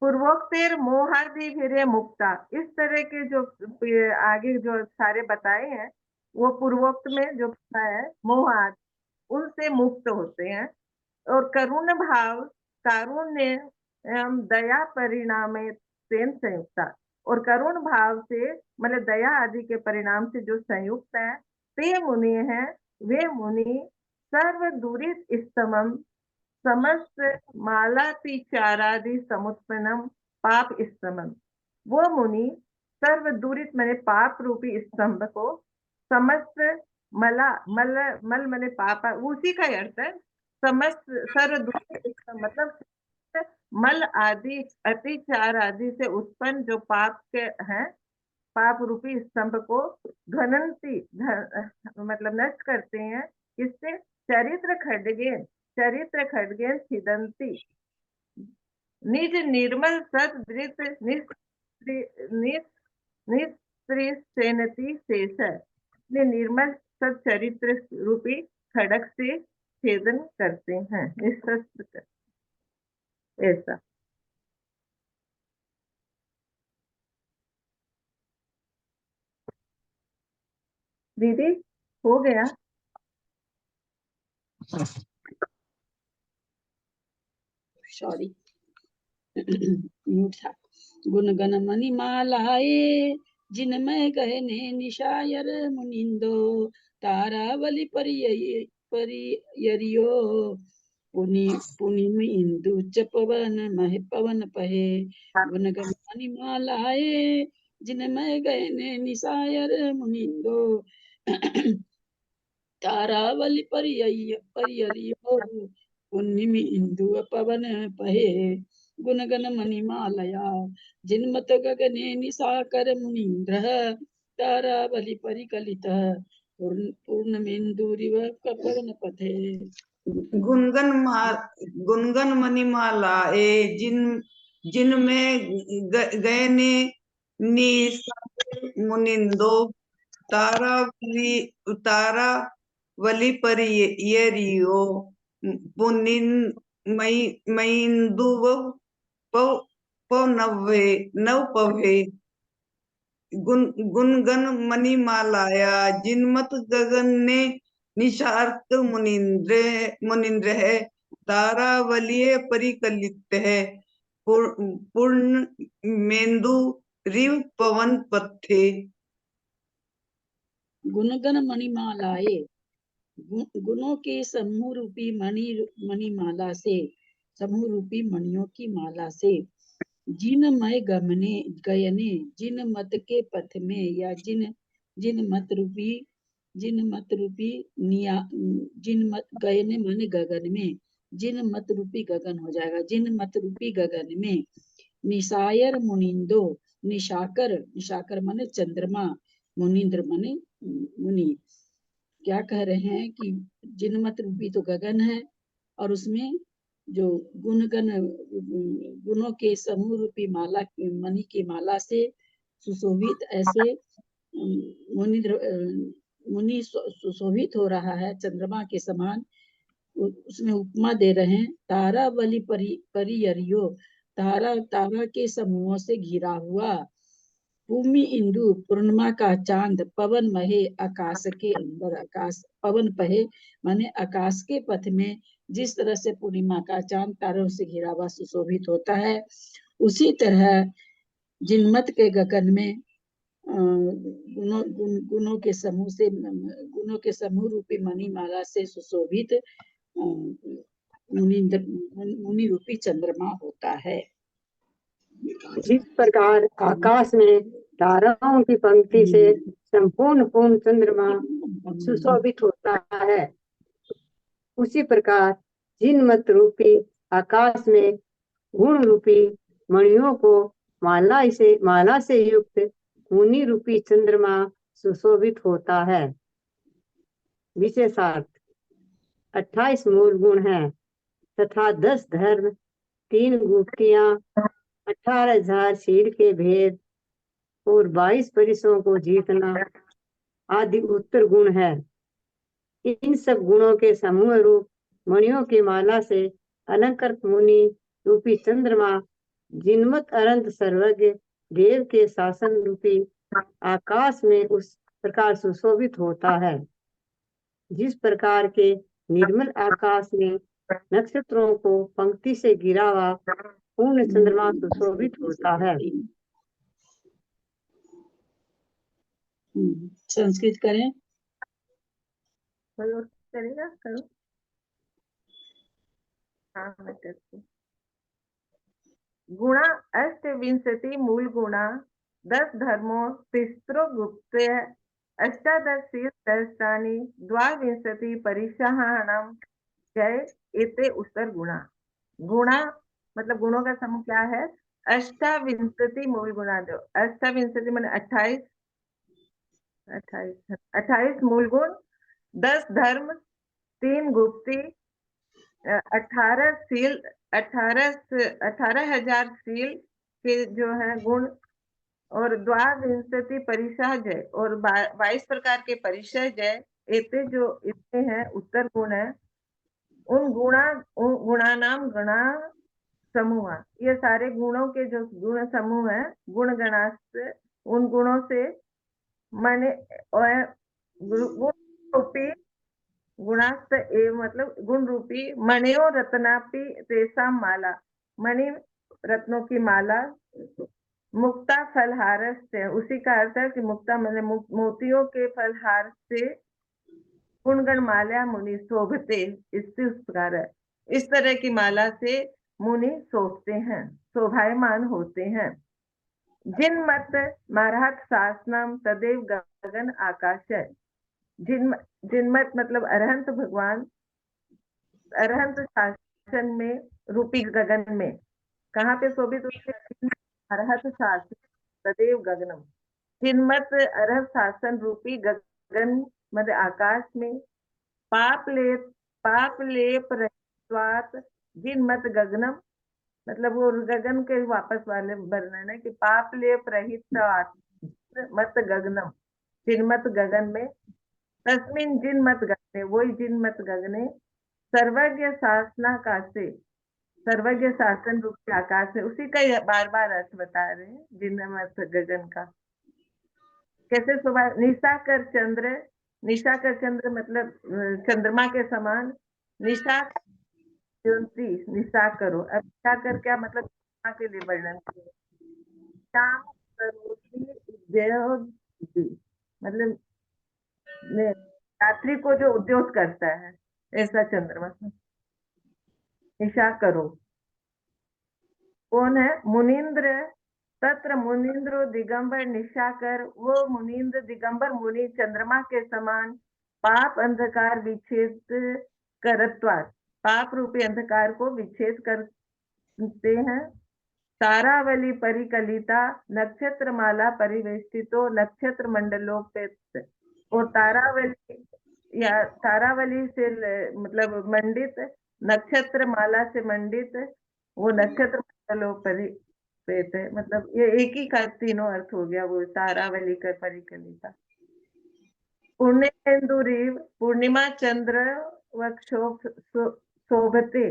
पूर्वोक्तेर मोहादि फिरे मुक्ता, इस तरह के जो आगे जो सारे बताए हैं वो पूर्वोक्त में जो बताया है मोह आदि उनसे मुक्त होते हैं। और करुण भाव कारुण्य एवं दया परिणाम संयुक्ता, और करुण भाव से मतलब दया आदि के परिणाम से जो संयुक्त है, ते मुनि है, वे मुनि सर्व दूरित स्तमम समस्त मालातिचारादि समुत्पन्नम पाप स्तमम। वो मुनि सर्व दूरित मैंने पाप रूपी स्तंभ को, समस्त मल मैंने पाप उसी का अर्थ है, समस्त सर्व दूरित मतलब मल आदि अतिचार आदि से उत्पन्न जो पाप के हैं, पाप रूपी स्तंभ को घनंती मतलब नष्ट करते हैं, इससे चरित्र खड्गेन छिदंती निज निर्मल सदृत निस्त्रिसेनति शेष, निर्मल सद चरित्र रूपी खड़ग से छेदन करते हैं, निशस्त्र कर ऐसा। दीदी हो गया? सॉरी म्यूट था। गुण गण मणि मालाए जिनमय गहने निशायर मुनिंदो, तारावली परियरियो पुनि पुनि इंदु च पवन मह पवन पहे। गुण गण मणि मालाए जिनमय गहने निशायर मुनिंदो, तारावली परियरियो पुण्यमि इंदु पवन पहे। गुण गण मणिमालया जिनमत गगने निशाकर मुनीन्द्र, तारावली परिकलित पूर्णमेन्दुरिव पवन पथे। गुनगन मणिमाला ए जिनमें गयने मुनिंदो, तारावली परियरियो पुनिन मईन्दुव नव पवे। गुनगन मणिमालाया जिनमत गगन ने निशार्क मुनिंद्र है, तारावलीय परिकलित है पूर्ण मेंदु रिव पवन पथे। गुणगण मणिमालाए गुणों के समूह रूपी मणिमाला से, समूह रूपी मणियों की माला से, जिनमय गयने जिन मत के पथ में, या जिन मत रूपी जिन मत गयने माने गगन में, जिन मत रूपी गगन हो जाएगा, जिन मत रूपी गगन में निशायर मुनिंदो, निशाकर माने चंद्रमा, मुनिंद्र माने मुनि। क्या कह रहे हैं कि जिनमत रूपी तो गगन है, और उसमें जो गुणों के समूह रूपी माला मणि की माला से सुशोभित ऐसे मुनि सुशोभित हो रहा है चंद्रमा के समान उसमें उपमा दे रहे हैं। तारावली परियरियो, तारा तारा के समूहों से घिरा हुआ। भूमि इंदु, पूर्णिमा का चांद। पवन महे, आकाश के अंदर। आकाश पवन पहे माने आकाश के पथ में जिस तरह से पूर्णिमा का चांद तारों से घिरा हुआ सुशोभित होता है, उसी तरह जिनमत के गगन में गुणों के समूह से, गुणों के समूह रूपी मणिमाला से सुशोभित मुनि रूपी चंद्रमा होता है। जिस प्रकार आकाश में ताराओं की पंक्ति से संपूर्ण पूर्ण चंद्रमा सुशोभित होता है, उसी प्रकार जिनमत रूपी आकाश में गुण रूपी मणियों को माला से युक्त मुनि रूपी चंद्रमा सुशोभित होता है। विशेषार्थ 28 मूल गुण हैं तथा 10 धर्म, 3 गुप्तियां, 18,000 शील के भेद और 22 परिसों को जीतना आदि उत्तर गुण है। इन सब गुणों के समूह रूप मणियों की माला से अलंकृत मुनि रूपी चंद्रमा जिनमत अनंत सर्वज्ञ देव के शासन रूपी आकाश में उस प्रकार सुशोभित होता है, जिस प्रकार के निर्मल आकाश में नक्षत्रों को पंक्ति से गिरा हुआ पूर्ण चंद्रमा सुशोभित होता है। संस्कृत करें। कोई और करेगा? करो। हाँ, मैं करती हूँ। गुणा अष्टविंशति मूल गुणा 10 धर्मों तिस्रो गुप्त अष्टादश शीर्षानि द्वाविंशति परिसहाणम जय एते उत्तर गुणा। गुणा मतलब गुणों का समूह क्या है? अष्टाविंशति मूल गुणा। जो अष्टाविंशति मैंने 28 मूल गुण, 10 धर्म, 3 गुप्ती, 18 शील, 18,000 शील के जो है गुण, और द्वाविंशति परिसह जय, और 22 प्रकार के परिसह जय एते जो इतने हैं उत्तर गुण है। उन गुणा नाम गणा समूह, ये सारे गुणों के जो गुण समूह है, गुण गणास्त्र, उन गुणों से माने गुण रूपी गुणास्त्र मतलब गुण रूपी मणियों रत्नापि तेसा माला, मणि रत्नों की माला, मुक्ता फलहार से, उसी का अर्थ है कि मुक्ता मैंने मोतियों के फलहार से गुणगण माला मुनि शोभते, इससे उस प्रकार है। इस तरह की माला से मुनि शोभते हैं, शोभायमान होते हैं। जिनमत महाराज शासनम तदेव गगन आकाश है। जिनमत मतलब अरहंत भगवान, अरहंत शासन में रूपी गगन में कहाँ पे शोभित होते हैं? अरहत शासन तदेव गगनम। जिनमत अरहत शासन रूपी गगन मध्य आकाश में पाप लेप रहित्वात् जिनमत गगनम, मतलब वो गगन के वापस वाले वर्णन है कि पाप लेप रहित मत गगनम, जिनमत गगन में, तस्मिन जिनमत गगने, वही जिनमत गगने, सर्वज्ञ शासनाकाशे, सर्वज्ञ शासन रूप के आकाश में, उसी का बार बार अर्थ बता रहे हैं जिनमत गगन का। कैसे शोभा? निशाकर चंद्र, निशाकर चंद्र मतलब चंद्रमा के समान, निशा निशा करो। अब निशा कर क्या मतलब? के लिए वर्णन करो। शाम मतलब रात्रि को जो उद्योग करता है, ऐसा चंद्रमा। निशा करो कौन है? मुनीन्द्र, तत्र मुनीन्द्रो दिगंबर निशाकर, वो मुनीन्द्र दिगंबर मुनि चंद्रमा के समान पाप अंधकार विच्छेद करत्वात्, पाप रूपी अंधकार को विच्छेद करते हैं। तारावली परिकलिता नक्षत्र माला परिवेष्टितो नक्षत्र मंडलोपेत, और तारावली या तारावली से मतलब मंडित, नक्षत्र माला से मंडित, वो नक्षत्र मंडलोपेत है। मतलब ये एक ही का तीनों अर्थ हो गया, वो तारावली का परिकलिता। पूर्णेन्दुरीव, पूर्णिमा चंद्र शोभते।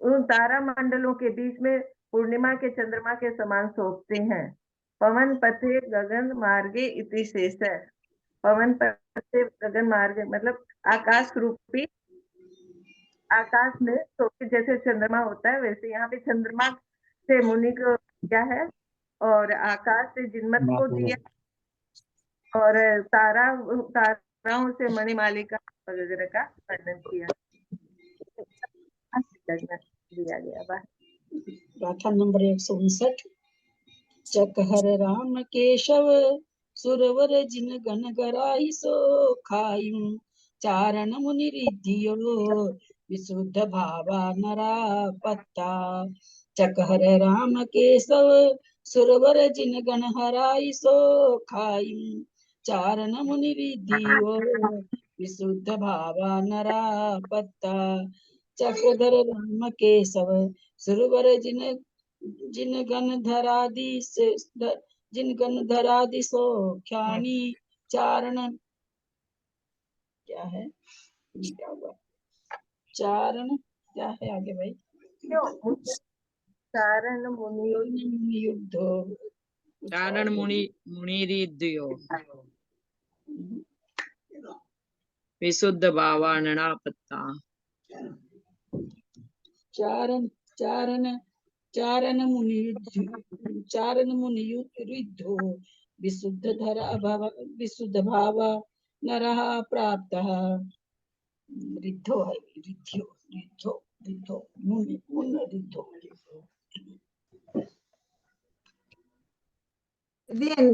उन तारा मंडलों के बीच में पूर्णिमा के चंद्रमा के समान शोभते हैं। पवन पथे गगन मार्गे इति शेष है। पवन पथे गगन मार्गे मतलब आकाश रूपी, आकाश में शोभित जैसे चंद्रमा होता है वैसे यहाँ पे चंद्रमा से मुनि को दिया है और आकाश से जिनमत को दिया और ताराओं से मणिमालिका वगैरह का वर्णन किया दिया गया। गाथा नंबर 159। चकहर राम केशव सुरवर जिन गण गराई सो खायूं चारण मुनि रिधियो विशुद्ध भावा नरा पत्ता। चकहर राम केशव सुरवर जिन गण हराई सो खायूं चारण मुनि रिधियो विशुद्ध भावा नरा पत्ता। चक्रधर राम केशव सुरवर जिन गण धरादि से जिन गण धरादि सो ख्यानी चारण क्या है, क्या हुआ चारण क्या है आगे भाई? चारण मुनि युद्धो चारण मुनिरिद्यो विशुद्ध भावानना पत्ता। चारण मुनि युद्धो विशुद्ध भाव नरः प्राप्तः। रिद्धो है रिद्धो मुनि रिद्धो।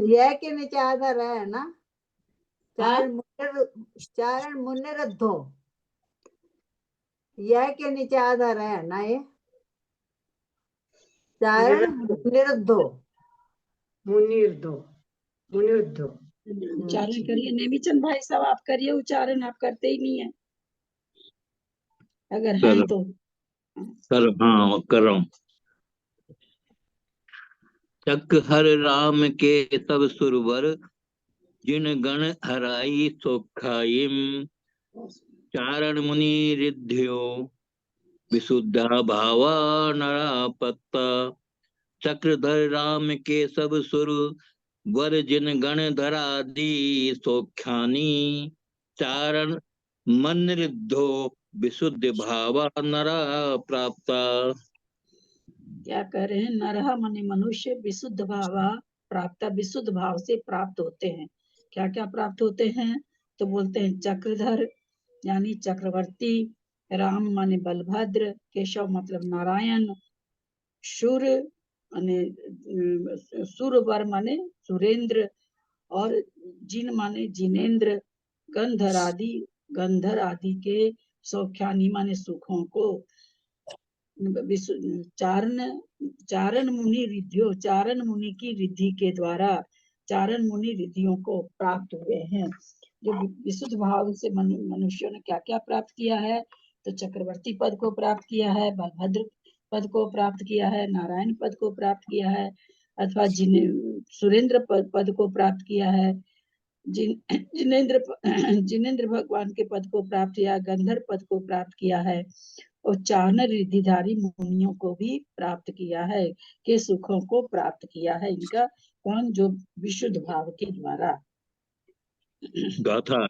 यह के नीचे आधार है ना, चारण मुनिरुद्धो, यह के नीचे आधार है ना, ये चारण मुनिरुद्धो मुनिरुद्धो उच्चारण करिए नेमीचंद भाई साहब, आप करिए उच्चारण, आप करते ही नहीं है अगर हैं तो। सर हाँ कर रहा हूँ। चक हर राम के सब सुरवर जिन गण हराई सोखाइम चारण मुनि रिद्ध्यो विशुद्धा भावा नरा पत्ता। चक्रधर राम के सब सुर वर जिन गण धरादि सोख्यानी चारण मन रिद्धो विशुद्ध भावा नरा प्राप्ता। क्या कह रहे हैं? नरह माने मनुष्य, विशुद्ध भावा प्राप्त, विशुद्ध भाव से प्राप्त होते हैं। क्या क्या प्राप्त होते हैं? तो बोलते हैं चक्रधर यानी चक्रवर्ती, राम माने बलभद्र, केशव मतलब नारायण, शूर माने सुरवर माने सुरेंद्र, और जिन माने जिनेन्द्र, गंधर आदि के सौख्यानी माने सुखों को, चारण मुनि रिद्धियों, चारण मुनि की रिद्धि के द्वारा चारण मुनि रिद्धियों को प्राप्त हुए हैं। जो विशुद्ध भाव से मनुष्यों ने क्या क्या प्राप्त किया है? तो चक्रवर्ती पद को प्राप्त किया है, बलभद्र पद को प्राप्त किया है, नारायण पद को प्राप्त किया है, अथवा सुरेंद्र पद को प्राप्त किया है, जिनेन्द्र भगवान के पद को प्राप्त किया, गंधर्व पद को प्राप्त किया है, और चारण रिद्धिधारी मुनियों को भी प्राप्त किया है, के सुखों को प्राप्त किया है। इनका कौन? जो विशुद्ध भाव के द्वारा। गाथा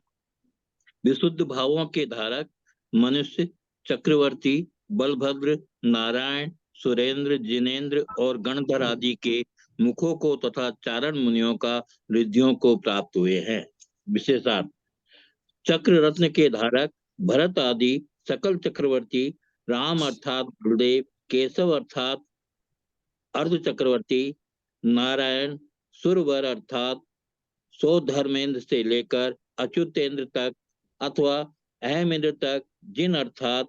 विशुद्ध भावों के धारक मनुष्य, चक्रवर्ती, बलभद्र, नारायण, सुरेंद्र, जिनेन्द्र और गणधर आदि के मुखों को तथा चारण मुनियों का रिद्धियों को प्राप्त हुए हैं। विशेषार्थ चक्र रत्न के धारक भरत आदि सकल चक्रवर्ती, राम अर्थात बलदेव, केशव अर्थात अर्ध चक्रवर्ती, नारायण, सुरवर अर्थात सौधर्मेंद्र से लेकर अच्युतेंद्र तक अथवा अहमेंद्र तक, जिन अर्थात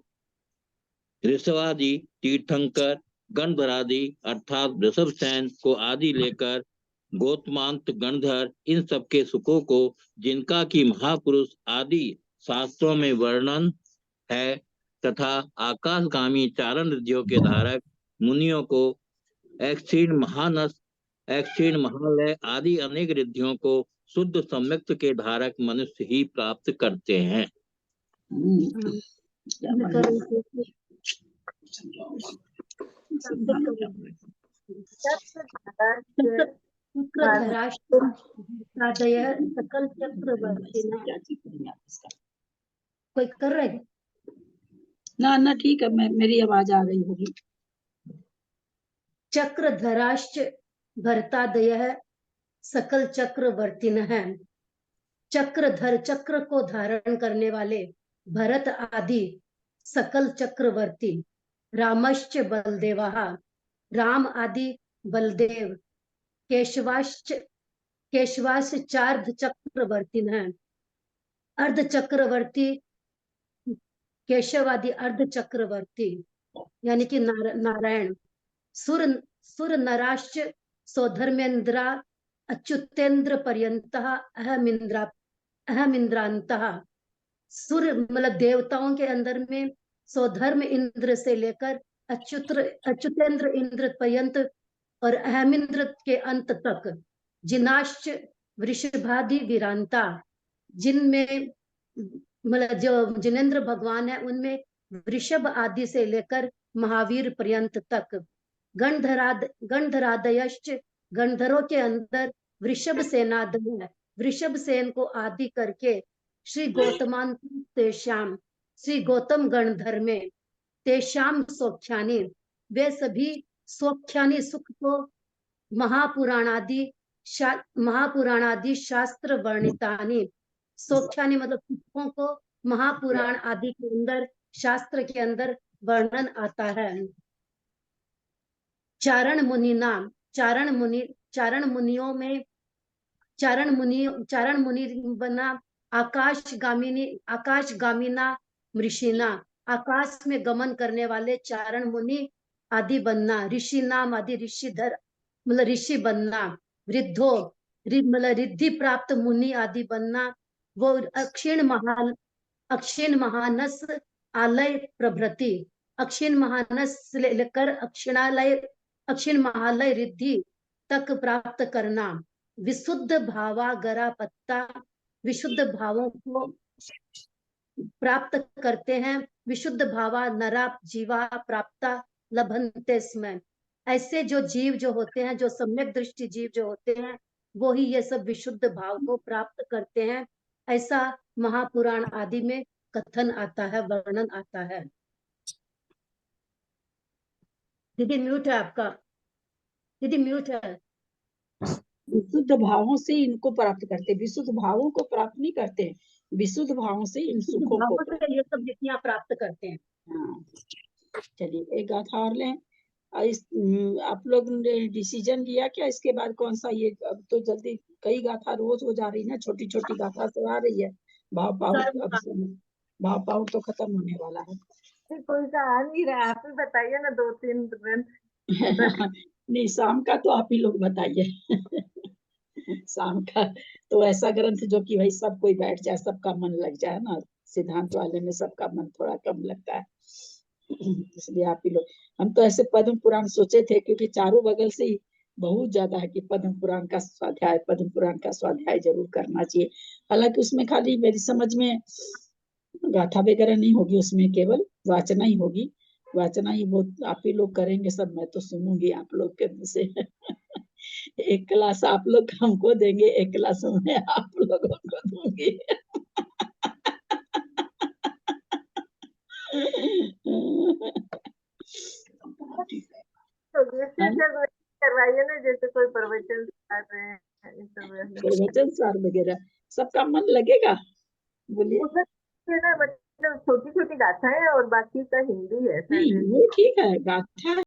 ऋषवादि, तीर्थंकर, गणधरादि अर्थात ऋषभ सेन को आदि लेकर गौतमांत, गणधर, इन सबके सुखों को जिनका की महापुरुष आदि शास्त्रों में वर्णन है, तथा आकाशगामी चारण रिद्धियों के धारक मुनियों को क्षीण महानस, क्षीण महालय आदि अनेक रिद्धियों को शुद्ध सम्यक्त के धारक मनुष्य ही प्राप्त करते हैं। क्या मैं कर रही थी। चक्रधराष्ट्र भरतादय सकल चक्रवर्तीना। क्या चीज करेंगे आप इसका? कोई कर रहा है? ना ठीक है, मेरी आवाज आ गई होगी। चक्रधराश्च भरतादय सकल चक्रवर्तीन है। चक्रधर चक्र को धारण करने वाले भरत आदि सकल चक्रवर्ती। रामश्च बलदेवा राम आदि बलदेव। केशवाश्च चार्ध चक्रवर्तीन है। अर्ध चक्रवर्ती केशवादि अर्ध चक्रवर्ती यानी कि नारायण। सुर नराश्च सौधर्मेन्द्रा अच्युतेन्द्र पर्यंतः अहमिंद्रांतः। सुर मतलब देवताओं के अंदर में सौधर्म इंद्र से लेकर अच्युतेन्द्र इंद्र पर्यंत और अहमिंद्र के अंत तक। जिनाश्च वृषभादि विरांता, जिनमें मतलब जो जिनेन्द्र भगवान है उनमें वृषभ आदि से लेकर महावीर पर्यंत तक। गणधरादयश्च, गणधरों के अंदर वृषभ सेनादय है। वृषभ सेन को आदि करके श्री गौतमांत तेषाम, श्री गौतम गणधर में। तेषाम सौख्यानि, वे सभी सौख्यानि सुख को महापुराणादि शास्त्र वर्णितानि। सौख्यानि मतलब सुखों को महापुराण आदि के अंदर शास्त्र के अंदर वर्णन आता है। चारण मुनियों में चारण मुनि बना आकाशगामिना ऋषिना, आकाश में गमन करने वाले चारण मुनि आदि बनना। ऋषि नाम आदि ऋषिधर मतलब ऋषि बनना। वृद्धो मतलब रिद्धि प्राप्त मुनि आदि बनना। वो अक्षीण महानस आलय प्रभृति, अक्षीण महानस से लेकर अक्षीण महालय रिद्धि तक प्राप्त करना। विशुद्ध भावागरा पत्ता, विशुद्ध भावों को प्राप्त करते हैं। विशुद्ध भावा नरा जीवा प्राप्ता लभन्ते स्म। ऐसे जो जीव जो होते हैं, जो सम्यक दृष्टि जीव जो होते हैं, वो ही ये सब विशुद्ध भाव को प्राप्त करते हैं। ऐसा महापुराण आदि में कथन आता है, वर्णन आता है। दीदी म्यूट है आपका, दीदी म्यूट है। विशुद्ध भावों से इनको प्राप्त करते, विशुद्ध भावों को प्राप्त नहीं करते, विशुद्ध भावों से इन सुखों को ये सब जितना प्राप्त करते हैं। हाँ, चलिए एक गाथा और लें। आप लोग ने डिसीजन लिया क्या इसके बाद कौन सा? ये अब तो जल्दी कई गाथा रोज हो जा रही है ना, छोटी छोटी गाथा तो आ रही है। भाव पाऊ तो खत्म होने वाला है। कोई सा आ नहीं रहा, आप ही बताइए ना 2-3 ग्रंथ। नहीं, शाम का तो आप ही लोग बताइए। शाम का तो ऐसा ग्रंथ जो कि भाई सब कोई बैठ जाए, सबका मन लग जाए ना। सिद्धांत वाले में सबका मन थोड़ा कम लगता है, इसलिए आप ही लोग। हम तो ऐसे पद्म पुराण सोचे थे, क्योंकि चारों बगल से ही बहुत ज्यादा है कि पद्म पुराण का स्वाध्याय जरूर करना चाहिए। हालांकि उसमें खाली मेरी समझ में गाथा वगैरह नहीं होगी, उसमें केवल वाचना ही होगी। वाचना ही वो आप ही लोग करेंगे सब, मैं तो सुनूंगी आप लोग के मुंह से। एक क्लास आप लोग हमको देंगे, एक क्लास मैं आप लोगों को दूंगी। तो करवाइए ना, जैसे कोई प्रवचन कर रहे हैं, प्रवचन सार वगैरह सबका मन लगेगा। बोलिए ना, मतलब छोटी छोटी गाथाएं और बाकी का हिंदी है। नहीं वो ठीक है, गाथा